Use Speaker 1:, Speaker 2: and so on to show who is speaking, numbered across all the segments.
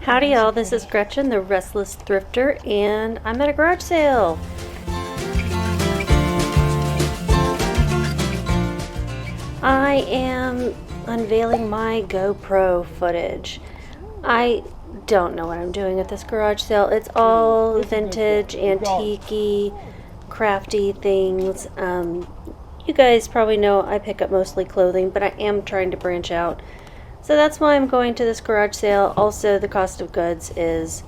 Speaker 1: Howdy y'all, this is Gretchen, the Restless Thrifter, and I'm at a garage sale. I am unveiling my GoPro footage. I don't know what I'm doing at this garage sale. It's all vintage, antique-y, crafty things. You guys probably know I pick up mostly clothing, but I am trying to branch out. So that's why I'm going to this garage sale. Also, the cost of goods is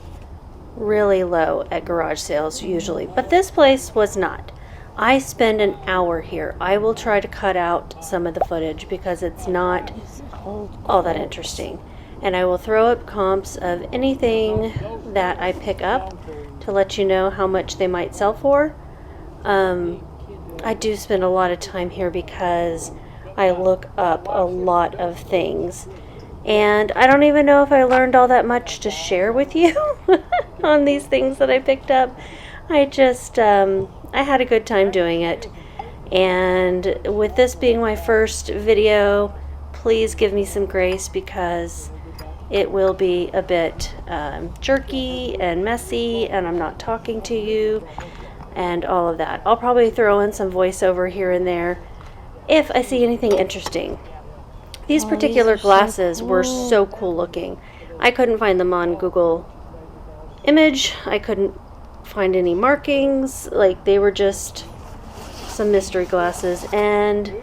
Speaker 1: really low at garage sales usually, but this place was not. I spend an hour here. I will try to cut out some of the footage because it's not all that interesting. And I will throw up comps of anything that I pick up to let you know how much they might sell for. I do spend a lot of time here because I look up a lot of things. And I don't even know if I learned all that much to share with you on these things that I picked up. I just, I had a good time doing it. And with this being my first video, please give me some grace because it will be a bit jerky and messy, and I'm not talking to you and all of that. I'll probably throw in some voiceover here and there if I see anything interesting. These particular glasses were so cool looking. I couldn't find them on Google Image. I couldn't find any markings. Like, they were just some mystery glasses. And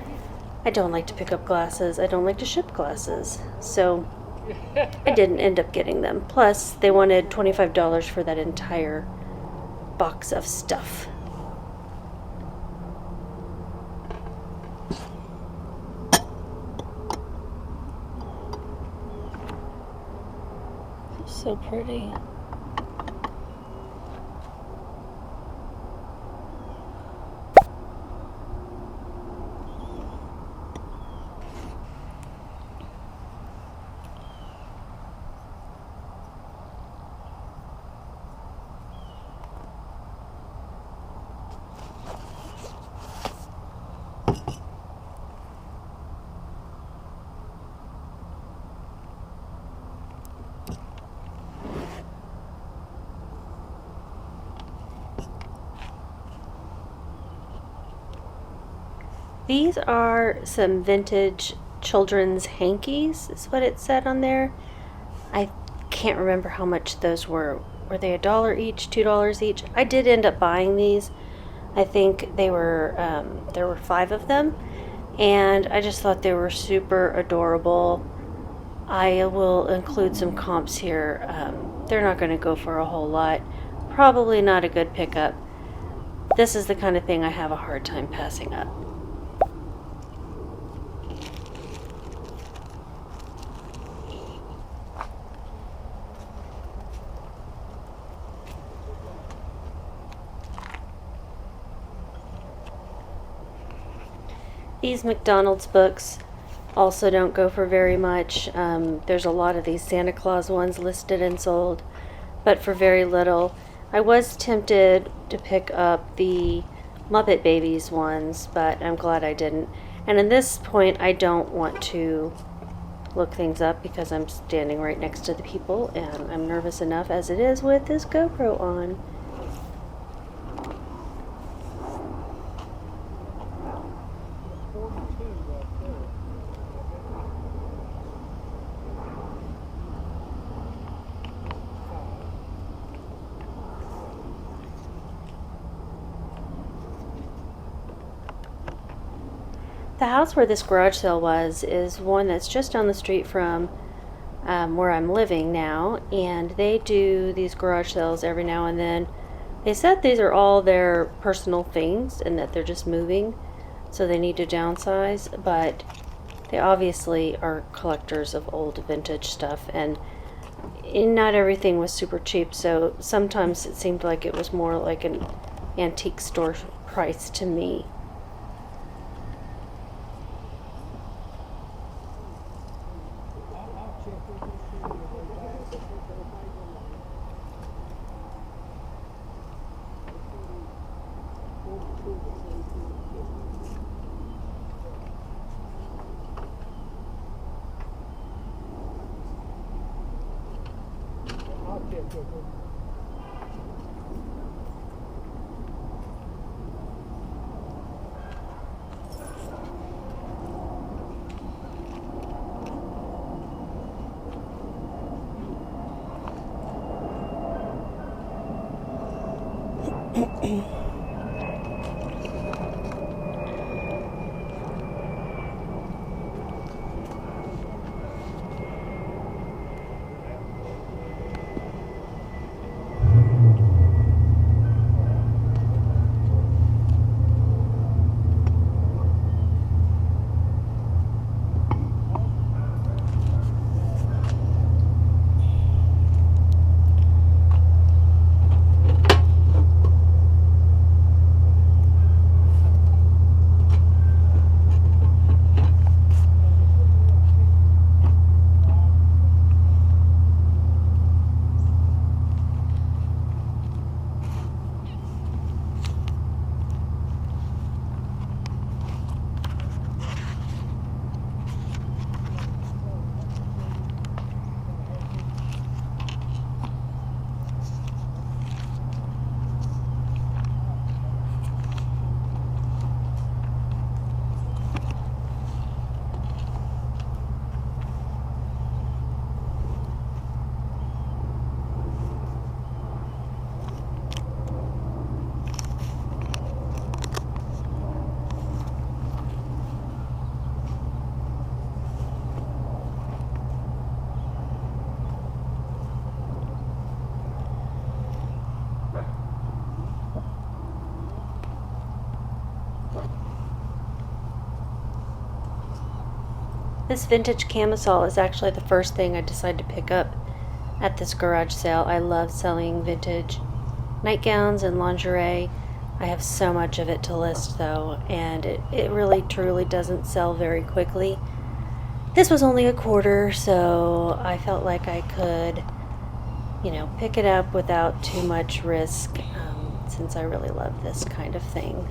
Speaker 1: I don't like to pick up glasses. I don't like to ship glasses. So I didn't end up getting them. Plus, they wanted $25 for that entire box of stuff.
Speaker 2: So pretty.
Speaker 1: These are some vintage children's hankies, is what it said on there. I can't remember how much those were. Were they $1 each, $2 each? I did end up buying these. I think they were, there were 5 of them, and I just thought they were super adorable. I will include some comps here. They're not going to go for a whole lot. Probably not a good pickup. This is the kind of thing I have a hard time passing up. These McDonald's books also don't go for very much. There's a lot of these Santa Claus ones listed and sold, but for very little. I was tempted to pick up the Muppet Babies ones, but I'm glad I didn't. And at this point, I don't want to look things up because I'm standing right next to the people, and I'm nervous enough as it is with this GoPro on. The house where this garage sale was is one that's just down the street from where I'm living now, and they do these garage sales every now and then. They said these are all their personal things and that they're just moving, so they need to downsize, but they obviously are collectors of old vintage stuff, and not everything was super cheap, so sometimes it seemed like it was more like an antique store price to me. This vintage camisole is actually the first thing I decided to pick up at this garage sale. I love selling vintage nightgowns and lingerie. I have so much of it to list though, and it really truly doesn't sell very quickly. This was only a quarter, so I felt like I could, you know, pick it up without too much risk, since I really love this kind of thing.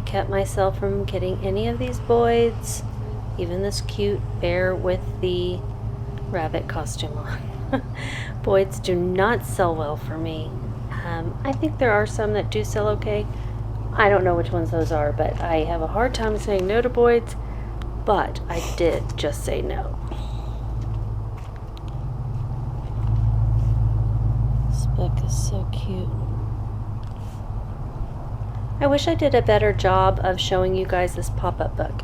Speaker 1: Kept myself from getting any of these Boyds, even this cute bear with the rabbit costume on. Boyds do not sell well for me. I think there are some that do sell okay. I don't know which ones those are, but I have a hard time saying no to Boyds, but I did just say no. This book is so cute. I wish I did a better job of showing you guys this pop-up book.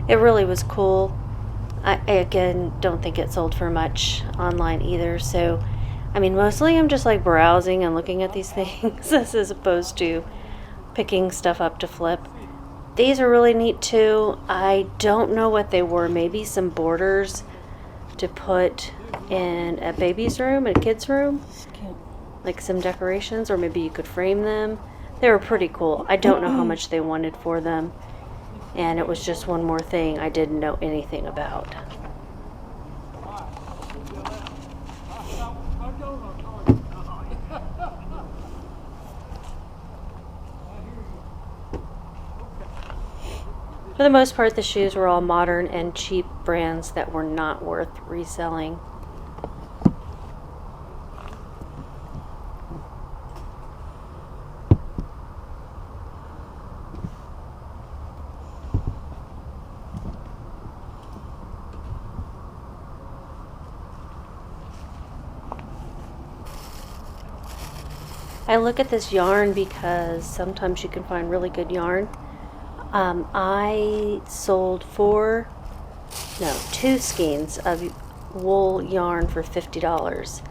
Speaker 1: It really was cool. I again don't think it sold for much online either, so I mean mostly I'm just like browsing and looking at these things as opposed to picking stuff up to flip. These are really neat too. I don't know what they were, maybe some borders to put in a baby's room, a kid's room, like some decorations, or maybe you could frame them. They were pretty cool. I don't know how much they wanted for them. And it was just one more thing I didn't know anything about. For the most part, the shoes were all modern and cheap brands that were not worth reselling. I look at this yarn because sometimes you can find really good yarn. I sold two skeins of wool yarn for $50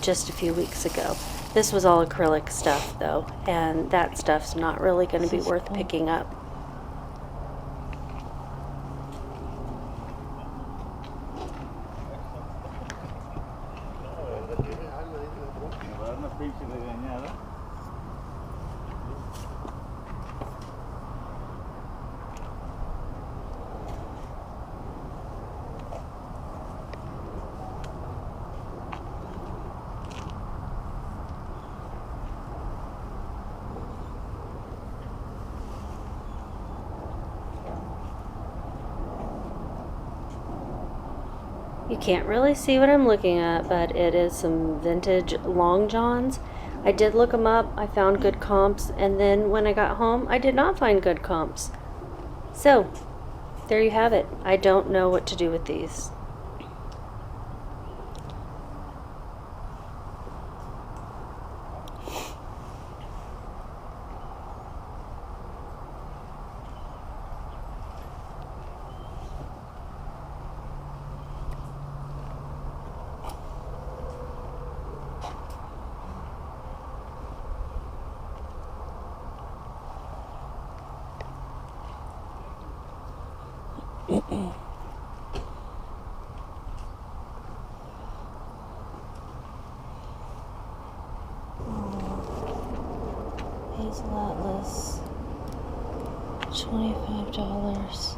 Speaker 1: just a few weeks ago. This was all acrylic stuff though, and that stuff's not really going to be worth picking up. You can't really see what I'm looking at, but it is some vintage long johns. I did look them up. I found good comps, and then when I got home, I did not find good comps. So, there you have it. I don't know what to do with these. Hazelnutless, $25.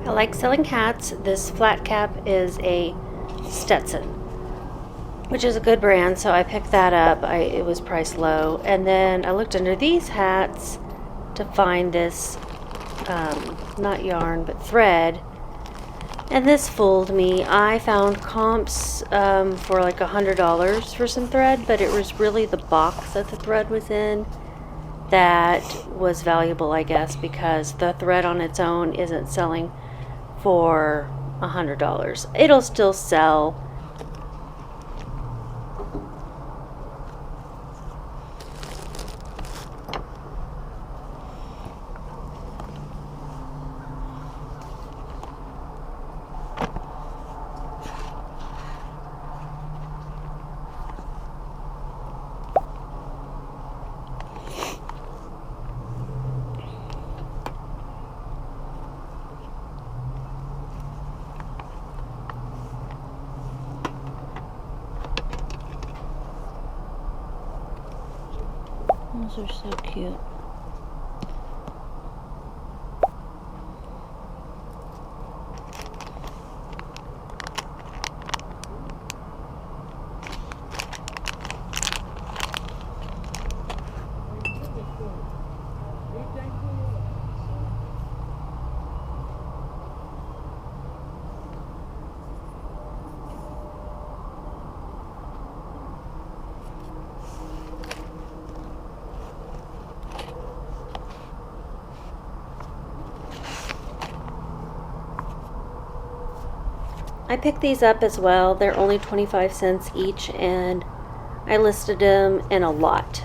Speaker 1: I like selling hats. This flat cap is a Stetson, which is a good brand, so I picked that up. It was priced low. And then I looked under these hats to find this, not yarn, but thread. And this fooled me. I found comps for like $100 for some thread, but it was really the box that the thread was in that was valuable, I guess, because the thread on its own isn't selling for $100. It'll still sell. Those are so cute. I picked these up as well. They're only 25 cents each, and I listed them in a lot.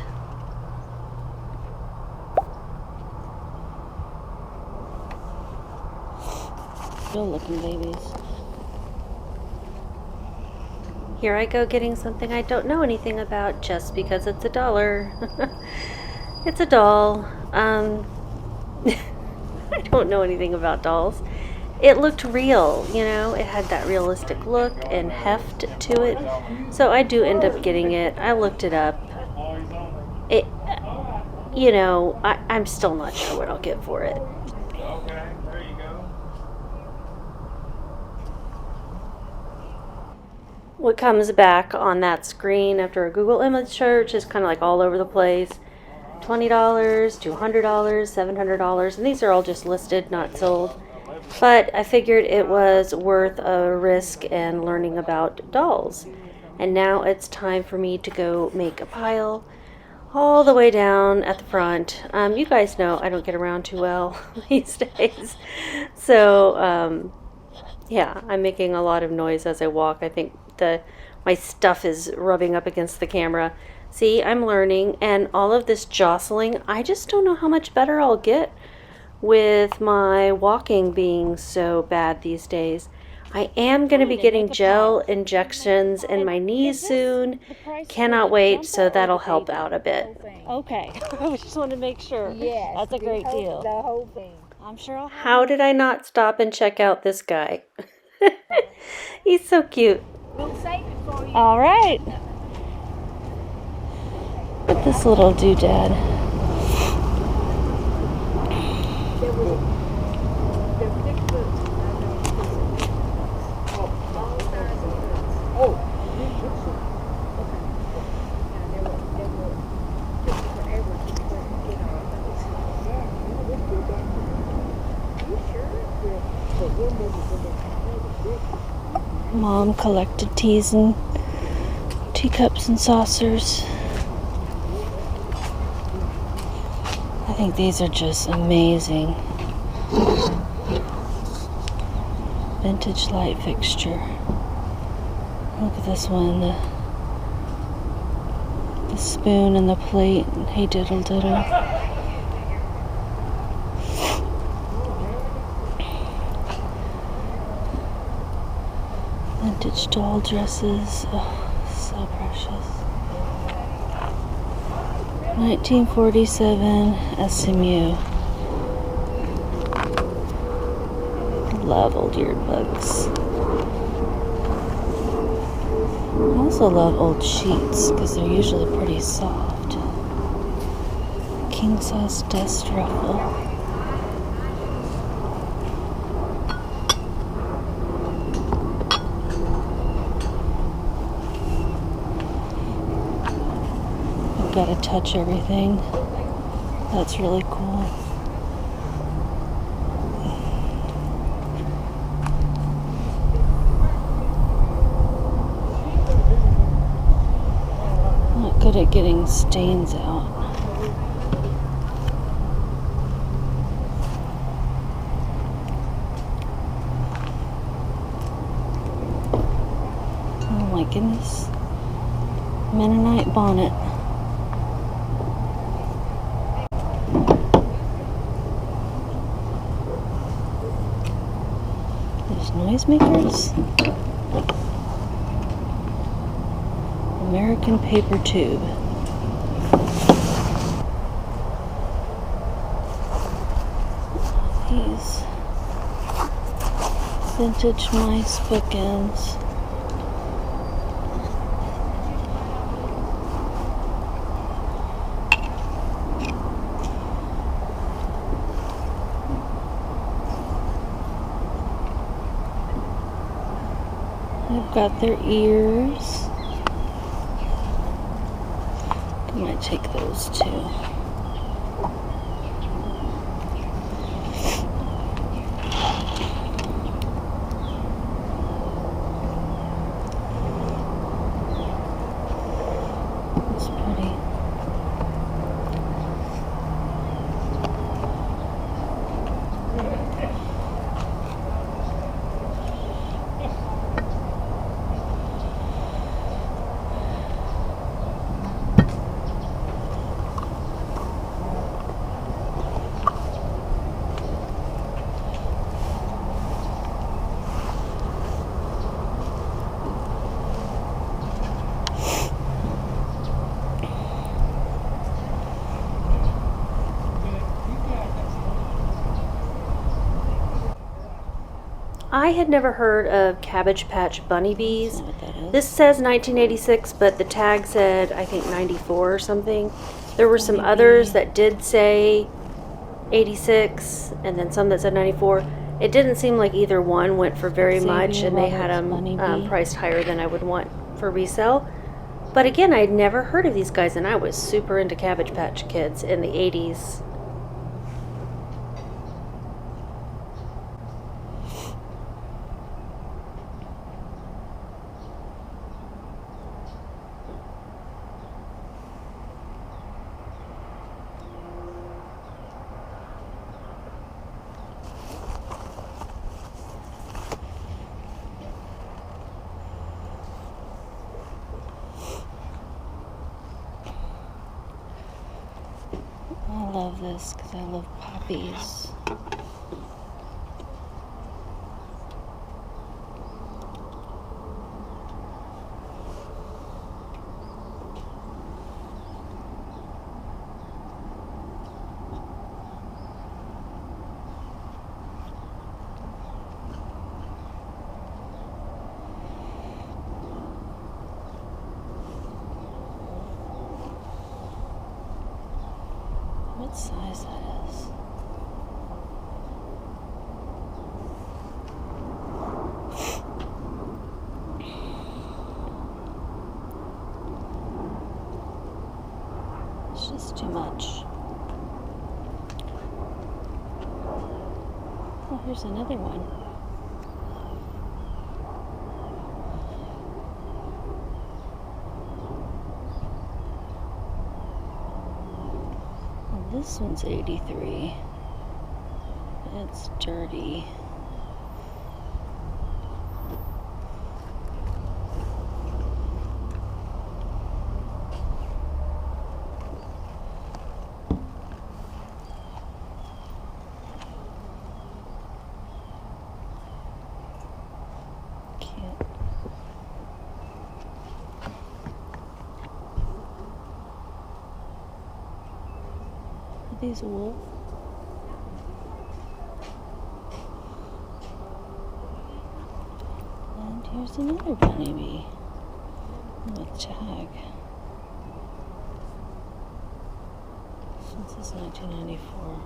Speaker 1: Good looking babies. Here I go getting something I don't know anything about just because it's $1. It's a doll. I don't know anything about dolls. It looked real, you know, it had that realistic look and heft to it. So I do end up getting it. I looked it up. It, you know, I'm still not sure what I'll get for it. What comes back on that screen after a Google image search is kind of like all over the place. $20, $200, $700, and these are all just listed, not sold. But I figured it was worth a risk and learning about dolls. And now it's time for me to go make a pile all the way down at the front. You guys know I don't get around too well these days. So, yeah, I'm making a lot of noise as I walk. I think my stuff is rubbing up against the camera. See, I'm learning, and all of this jostling, I just don't know how much better I'll get with my walking being so bad these days. I am going to be getting gel injections in my knees soon. Cannot wait, so that'll help out a bit. Okay, I just want to make sure.
Speaker 2: Yes,
Speaker 1: that's a great deal.
Speaker 2: The whole thing.
Speaker 1: I'm sure How did I not stop and check out this guy? He's so cute.
Speaker 2: We'll save it for you.
Speaker 1: All right. Look at this little doodad.
Speaker 2: There was the big boots. Oh, they were taking forever to get on those. You sure?
Speaker 1: Mom collected teas and teacups and saucers. I think these are just amazing. Vintage light fixture. Look at this one. The spoon and the plate. Hey diddle diddle. Vintage doll dresses. Oh, so precious. 1947 SMU. Love old eared bugs. I also love old sheets because they're usually pretty soft. King size dust ruffle. Got to touch everything. That's really cool. Not good at getting stains out. Oh my goodness. Mennonite bonnet. Noisemakers. American paper tube. These vintage mice bookends. They've got their ears. I might take those too. That's pretty. I had never heard of Cabbage Patch Bunny
Speaker 3: That's
Speaker 1: Bees.
Speaker 3: not what that is.
Speaker 1: This says 1986, but the tag said, I think, 94 or something. There were some
Speaker 3: Bunny
Speaker 1: others
Speaker 3: Bee.
Speaker 1: that did say 86, and then some that said 94. It didn't seem like either one went for very much,
Speaker 3: Xavier
Speaker 1: and they had
Speaker 3: Roberts Bunny
Speaker 1: them
Speaker 3: Bee.
Speaker 1: priced higher than I would want for resale. But again, I'd never heard of these guys, and I was super into Cabbage Patch Kids in the 80s.
Speaker 3: I love this because I love poppies. What size that is? It's just too much. Oh, here's another one. This one's 83. It's dirty. Cute. Are these wool? And here's another bunny bee with tag. This is 1994.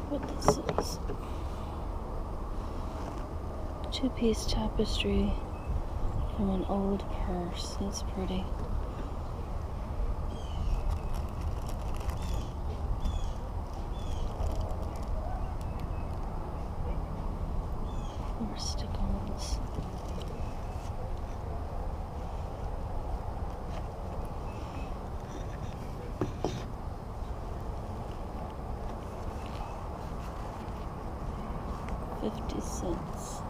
Speaker 3: What this is? Two-piece tapestry from an old purse. That's pretty. More stick-ons. $0.50.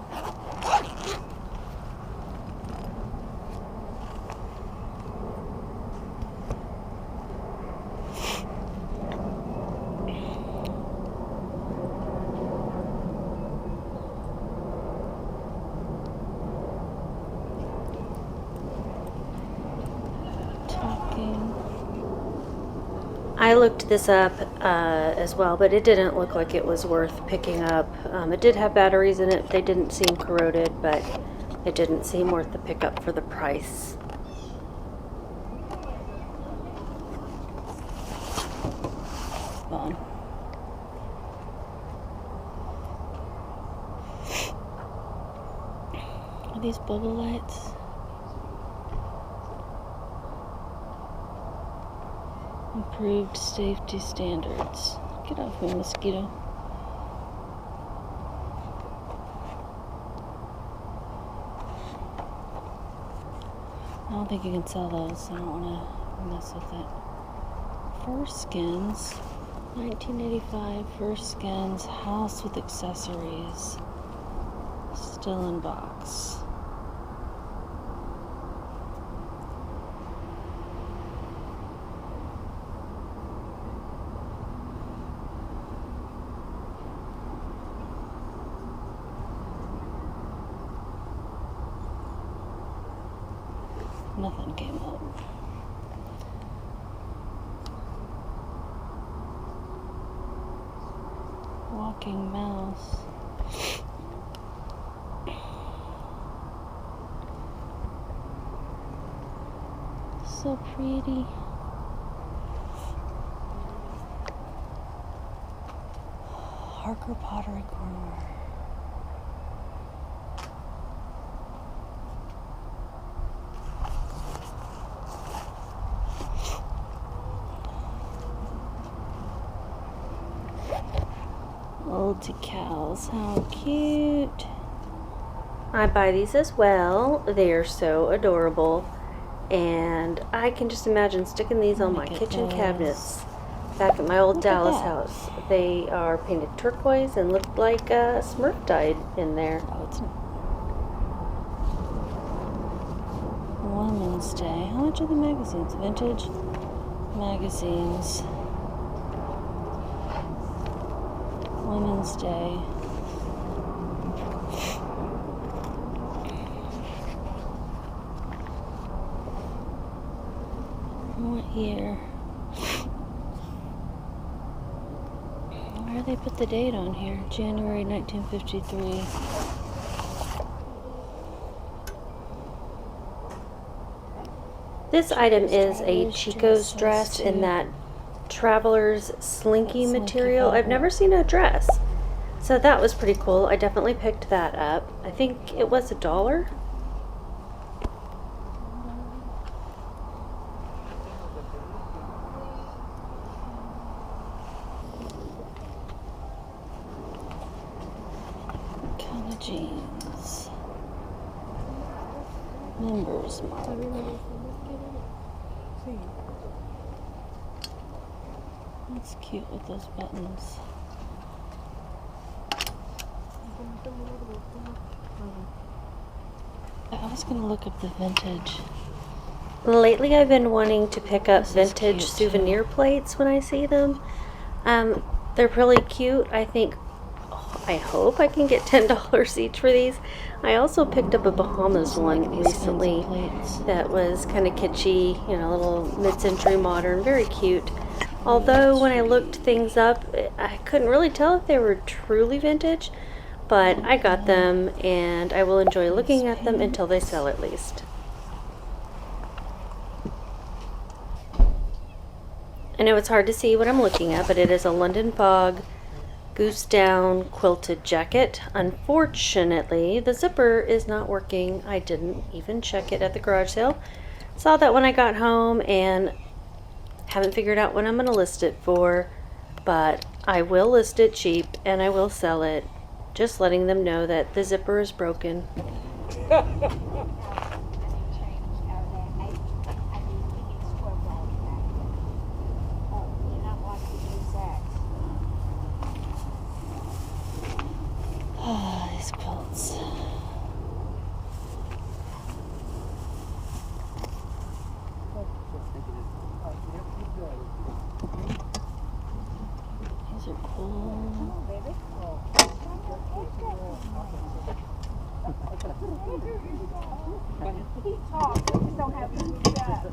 Speaker 1: I looked this up as well, but it didn't look like it was worth picking up. It did have batteries in it. They didn't seem corroded, but it didn't seem worth the pickup for the price.
Speaker 3: Fun. Are these bubble lights? Improved safety standards. Get off me, mosquito. I don't think you can sell those. I don't want to mess with it. Fur skins. 1985 fur skins. House with accessories. Still in box. Nothing came up. Walking mouse. So pretty. Harker Pottery Corner. Old decals, how cute.
Speaker 1: I buy these as well. They are so adorable. And I can just imagine sticking these on my
Speaker 3: Look at
Speaker 1: kitchen
Speaker 3: those.
Speaker 1: cabinets back at my old
Speaker 3: Look at
Speaker 1: Dallas
Speaker 3: that.
Speaker 1: house. They are painted turquoise and look like Smurf dyed in there.
Speaker 3: Oh, it's Women's Day. How much are the magazines? Vintage magazines. Women's Day. What year? Where do they put the date on here? January 1953.
Speaker 1: This item is a
Speaker 3: Traveler's
Speaker 1: Chico's
Speaker 3: dresses,
Speaker 1: dress in
Speaker 3: too.
Speaker 1: that traveler's slinky
Speaker 3: Slinky
Speaker 1: material. I've
Speaker 3: velvet.
Speaker 1: never seen a dress. So that was pretty cool. I definitely picked that up. I think it was $1.
Speaker 3: Kind of jeans. Members mark. That's cute with those buttons. I was gonna look up the vintage.
Speaker 1: Lately, I've been wanting to pick up
Speaker 3: This is
Speaker 1: vintage
Speaker 3: cute,
Speaker 1: souvenir plates when I see them. They're really cute. I hope I can get $10 each for these. I also picked up a Bahamas one
Speaker 3: Like these
Speaker 1: recently
Speaker 3: fancy plates.
Speaker 1: that was kind of kitschy, you know, a little mid-century modern, very cute. Although when I looked things up, I couldn't really tell if they were truly vintage, but I got them and I will enjoy looking at them until they sell at least. I know it's hard to see what I'm looking at, but it is a London Fog goose down quilted jacket. Unfortunately, the zipper is not working. I didn't even check it at the garage sale. Saw that when I got home and haven't figured out what I'm going to list it for, but I will list it cheap and I will sell it. Just letting them know that the zipper is broken.
Speaker 3: Ah, these quilts. These are cool.
Speaker 2: He talks, we just don't have him moved up.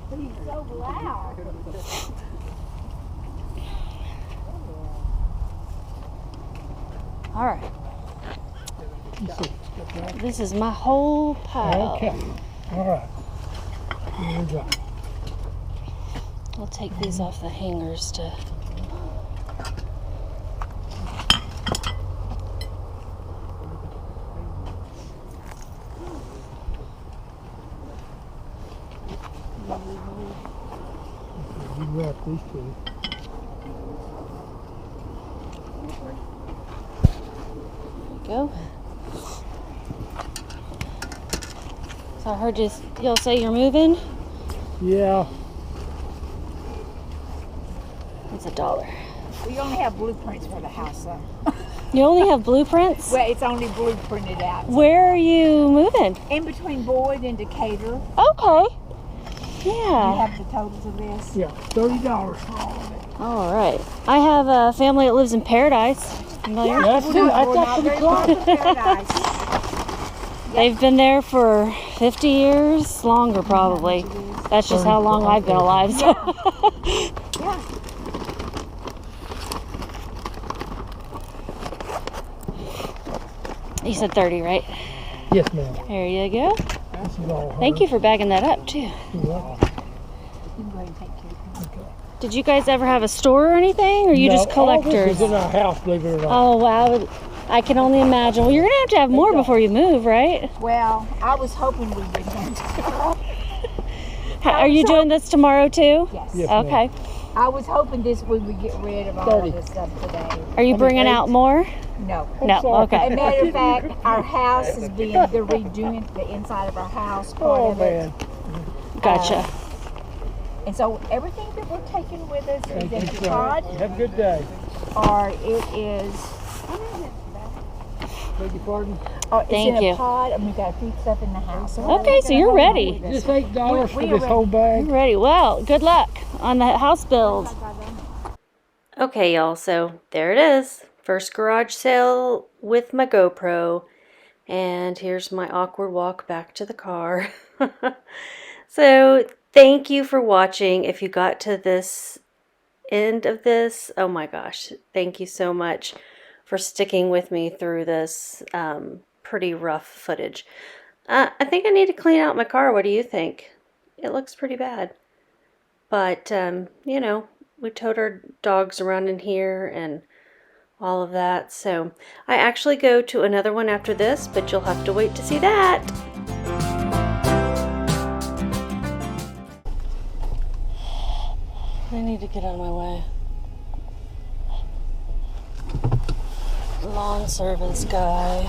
Speaker 2: But he's so loud.
Speaker 3: All right. This is my whole pile.
Speaker 4: Okay, all right. Here we go.
Speaker 3: I'll take these off the hangers to.
Speaker 4: You wrap these two.
Speaker 3: Go. So I heard y'all say you're moving.
Speaker 4: Yeah.
Speaker 3: It's $1.
Speaker 2: We only have blueprints for the house, though.
Speaker 3: You only have blueprints?
Speaker 2: Well, it's only blueprinted out.
Speaker 3: Where are you moving?
Speaker 2: In between Boyd and Decatur.
Speaker 3: Okay.
Speaker 2: You
Speaker 3: Yeah.
Speaker 2: have the totals of this.
Speaker 4: Yeah, $30 for all of it.
Speaker 3: All right. I have a family that lives in Paradise. Familiar?
Speaker 4: That's it. That's
Speaker 2: We're
Speaker 4: up
Speaker 2: not
Speaker 4: to the
Speaker 2: very
Speaker 4: clock.
Speaker 2: far from Paradise.
Speaker 3: They've been there for 50 years, longer probably. That's just how long I've been alive. So.
Speaker 2: Yeah.
Speaker 3: You said 30, right?
Speaker 4: Yes, ma'am.
Speaker 3: There you go.
Speaker 4: This is all
Speaker 3: Thank you for bagging that up too.
Speaker 4: You're welcome.
Speaker 2: You can go ahead and take care of it.
Speaker 4: Okay.
Speaker 3: Did you guys ever have a store or anything, or are you
Speaker 4: No,
Speaker 3: just
Speaker 4: all this
Speaker 3: collectors?
Speaker 4: is in our house, believe it or not.
Speaker 3: Oh wow, I can only imagine. Well, you're gonna have to have more before you move, right?
Speaker 2: Well, I was hoping we would going to.
Speaker 3: Are you doing this tomorrow too?
Speaker 2: Yes.
Speaker 4: Yes, ma'am.
Speaker 3: Okay.
Speaker 2: I was hoping this we would get rid of all
Speaker 4: 30.
Speaker 2: of this stuff today.
Speaker 3: Are you bringing out more?
Speaker 2: No.
Speaker 3: No.
Speaker 4: sorry.
Speaker 2: As
Speaker 3: Okay.
Speaker 2: a matter of fact, our house is being, they're redoing the inside of our house, part
Speaker 4: Oh,
Speaker 2: of it.
Speaker 4: man.
Speaker 3: Gotcha.
Speaker 2: And so everything that we're taking with us is in
Speaker 4: Thank
Speaker 2: a
Speaker 4: you.
Speaker 2: pod,
Speaker 4: Have a good day.
Speaker 2: or it is,
Speaker 4: Beg your pardon?
Speaker 2: or it's
Speaker 3: Thank
Speaker 2: in
Speaker 3: you.
Speaker 2: a pod, and we've got a few stuff in the house.
Speaker 3: Okay, so you're ready.
Speaker 4: Just $8 for
Speaker 2: We
Speaker 4: this
Speaker 2: are
Speaker 4: whole bag.
Speaker 3: Ready. Well, good luck on the house build.
Speaker 1: Okay, y'all, so there it is. First garage sale with my GoPro. And here's my awkward walk back to the car. So, thank you for watching. If you got to this end of this, oh my gosh, thank you so much for sticking with me through this pretty rough footage. I think I need to clean out my car. What do you think? It looks pretty bad. But, you know, we towed our dogs around in here and all of that. So I actually go to another one after this, but you'll have to wait to see that.
Speaker 3: I need to get out of my way. Lawn service guy.